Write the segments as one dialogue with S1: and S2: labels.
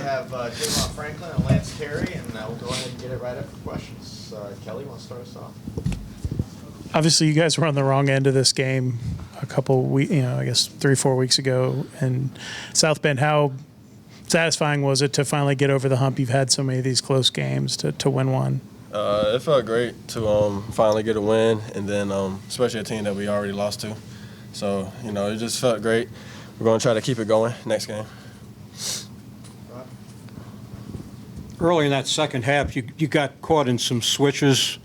S1: have Javon Franklin and Lance Terry, and we'll go ahead and get it right up for questions. Kelly, want to start us off?
S2: Obviously, you guys were on the wrong end of this game a couple weeks, I guess 3-4 weeks ago in South Bend. How satisfying was it to finally get over the hump? You've had so many of these close games to win one.
S3: It felt great to finally get a win, and then especially a team that we already lost to. So, it just felt great. We're going to try to keep it going next game.
S4: Early in that second half, you got caught in some switches,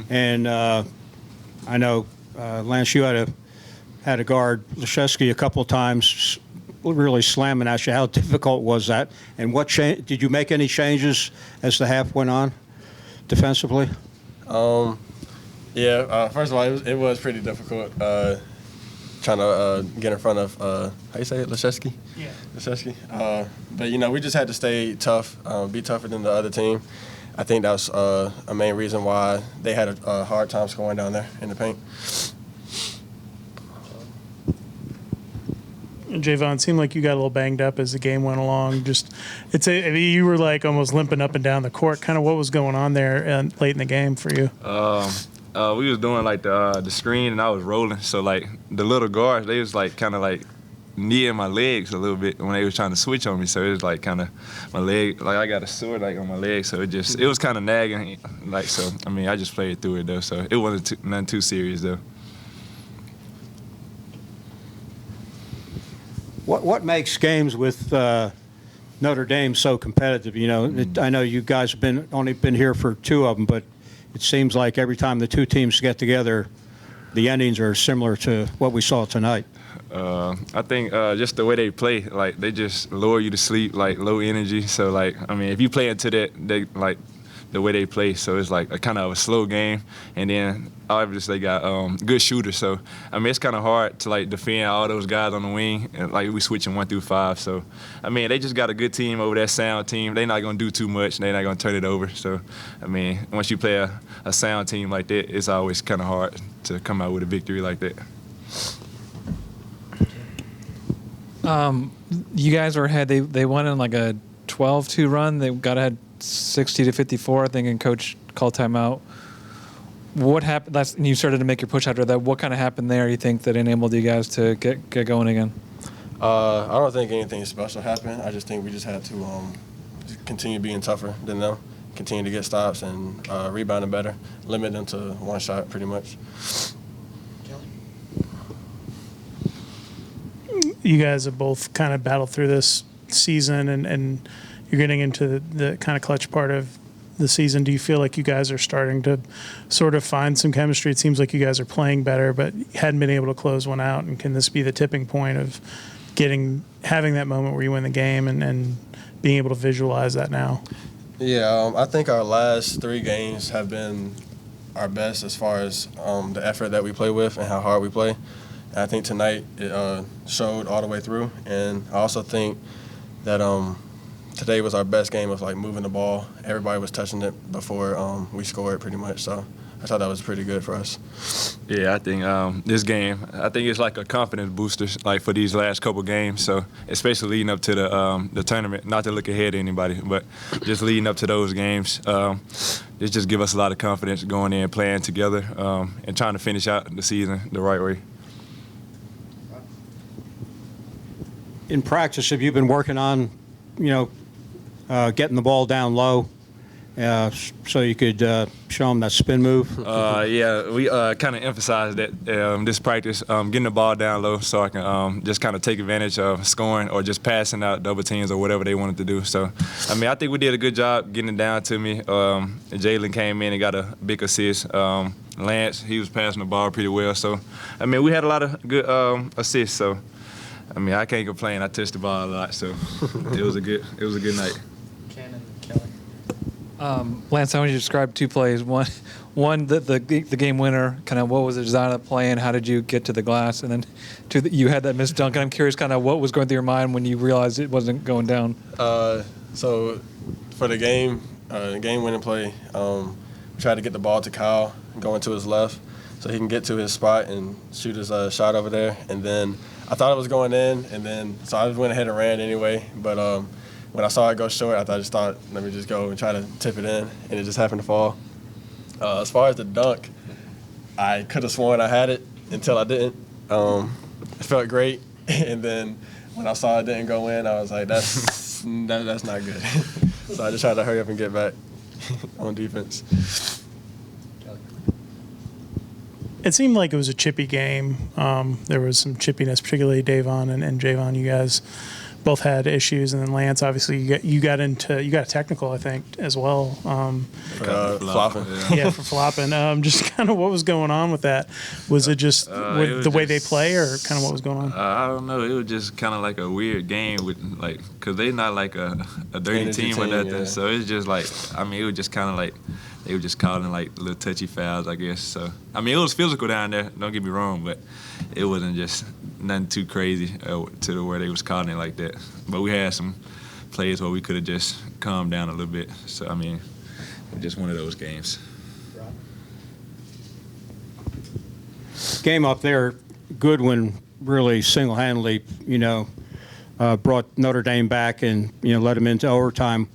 S4: and I know, Lance, you had to guard Leszewski a couple of times, really slamming at you. How difficult was that? And did you make any changes as the half went on defensively?
S3: First of all, it was pretty difficult trying to get in front of, how you say it, Leszewski?
S2: Yeah.
S3: Leszewski. But, we just had to stay tough, be tougher than the other team. I think that was a main reason why they had a hard time scoring down there in the paint.
S2: Javon, it seemed like you got a little banged up as the game went along. You were like almost limping up and down the court. Kind of what was going on there late in the game for you?
S5: We was doing like the screen and I was rolling. So like the little guards, they was like kind of like kneeing my legs a little bit when they was trying to switch on me. So it was like kind of my leg, like I got a sore like on my leg. So it was kind of nagging. Like, so, I just played through it though. So it wasn't nothing too serious though.
S4: What makes games with Notre Dame so competitive? I know you guys have only been here for 2 of them, but it seems like every time the 2 teams get together, the endings are similar to what we saw tonight.
S5: I think just the way they play, like they just lower you to sleep, like low energy. So like, if you play into that, they like the way they play. So it's like a kind of a slow game, and then obviously they got good shooters. So it's kind of hard to like defend all those guys on the wing, and like we switching 1 through 5. So they just got a good team over there, sound team. They're not gonna do too much. They're not gonna turn it over. So once you play a sound team like that, it's always kind of hard to come out with a victory like that.
S6: You guys were ahead. They went in like a 12-2 run. They got ahead 60-54, I think, and coach called timeout. What happened? And you started to make your push after that. What kind of happened there, you think, that enabled you guys to get going again?
S3: I don't think anything special happened. I just think we just had to continue being tougher than them, continue to get stops and rebounding better, limit them to 1 shot pretty much.
S2: You guys have both kind of battled through this season, and you're getting into the kind of clutch part of the season. Do you feel like you guys are starting to sort of find some chemistry? It seems like you guys are playing better, but hadn't been able to close one out. And can this be the tipping point of having that moment where you win the game and being able to visualize that now?
S3: Yeah, I think our last 3 games have been our best as far as the effort that we play with and how hard we play. And I think tonight it showed all the way through. And I also think that today was our best game of like moving the ball. Everybody was touching it before we scored pretty much. So I thought that was pretty good for us.
S5: Yeah, I think this game, I think it's like a confidence booster, like for these last couple games. So especially leading up to the tournament, not to look ahead to anybody, but just leading up to those games, it just give us a lot of confidence going in, playing together, and trying to finish out the season the right way.
S4: In practice, have you been working on, getting the ball down low so you could show them that spin move?
S5: Yeah, we kind of emphasized that this practice, getting the ball down low so I can just kind of take advantage of scoring or just passing out double teams or whatever they wanted to do. So, I think we did a good job getting it down to me. Jalen came in and got a big assist. Lance, he was passing the ball pretty well. So, we had a lot of good assists. So, I can't complain. I touched the ball a lot, so it was a good night.
S1: Cannon, Kelly.
S6: Lance, how would you describe 2 plays? One, the game winner. Kind of what was the design of the play, and how did you get to the glass? And then 2, you had that missed dunk. And I'm curious, kind of what was going through your mind when you realized it wasn't going down.
S3: So for the game-winning play, we tried to get the ball to Kyle, going to his left, so he can get to his spot and shoot his shot over there. And then I thought it was going in, and then so I just went ahead and ran anyway. But when I saw it go short, I just thought, let me just go and try to tip it in, and it just happened to fall. As far as the dunk, I could have sworn I had it until I didn't. It felt great, and then when I saw it didn't go in, I was like, that's not good. So I just tried to hurry up and get back on defense.
S2: It seemed like it was a chippy game. There was some chippiness, particularly Davon and Javon. You guys both had issues, and then Lance, obviously, you got technical, I think, as well.
S3: Flopping.
S2: Yeah, for flopping. Just kind of what was going on with that? Was it just with the way they play, or kind of what was going on?
S5: I don't know. It was just kind of like a weird game with like, cause they not like a dirty
S3: Energy
S5: team or
S3: team,
S5: nothing.
S3: yeah.
S5: So it's just like, I mean, it was just kind of like they were just calling like little touchy fouls, I guess. So I mean, it was physical down there. Don't get me wrong, but it wasn't just nothing too crazy to where they was calling it like that. But we had some plays where we could have just calmed down a little bit. So I mean, it was just one of those games.
S4: Game up there, Goodwin really single-handedly, brought Notre Dame back and, led them into overtime.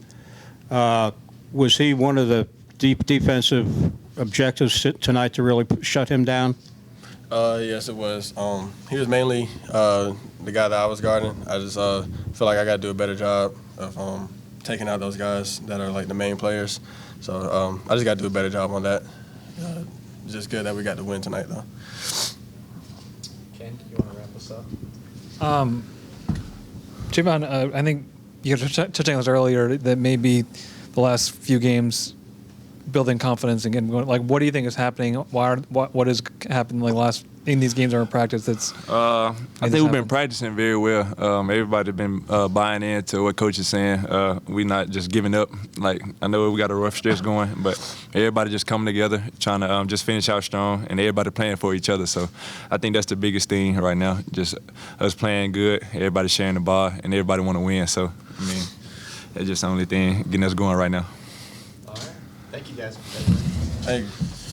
S4: Was he one of the defensive objectives tonight to really shut him down?
S3: Yes, it was. He was mainly the guy that I was guarding. I just feel like I got to do a better job of taking out those guys that are like the main players. So I just got to do a better job on that. It's just good that we got to win tonight, though.
S1: Ken, you want to wrap us up?
S6: Javon, I think you were touching on this earlier that maybe the last few games building confidence and getting going. Like, what do you think is happening? What has happened in these games or in practice that's
S5: I think we've been practicing very well. Everybody been buying into what coach is saying. We not just giving up. Like, I know we got a rough stretch going, but everybody just coming together, trying to just finish out strong, and everybody playing for each other. So I think that's the biggest thing right now. Just us playing good, everybody sharing the ball, and everybody want to win. So, I mean, that's just the only thing getting us going right now.
S1: All right. Thank you, guys.
S3: Thank you.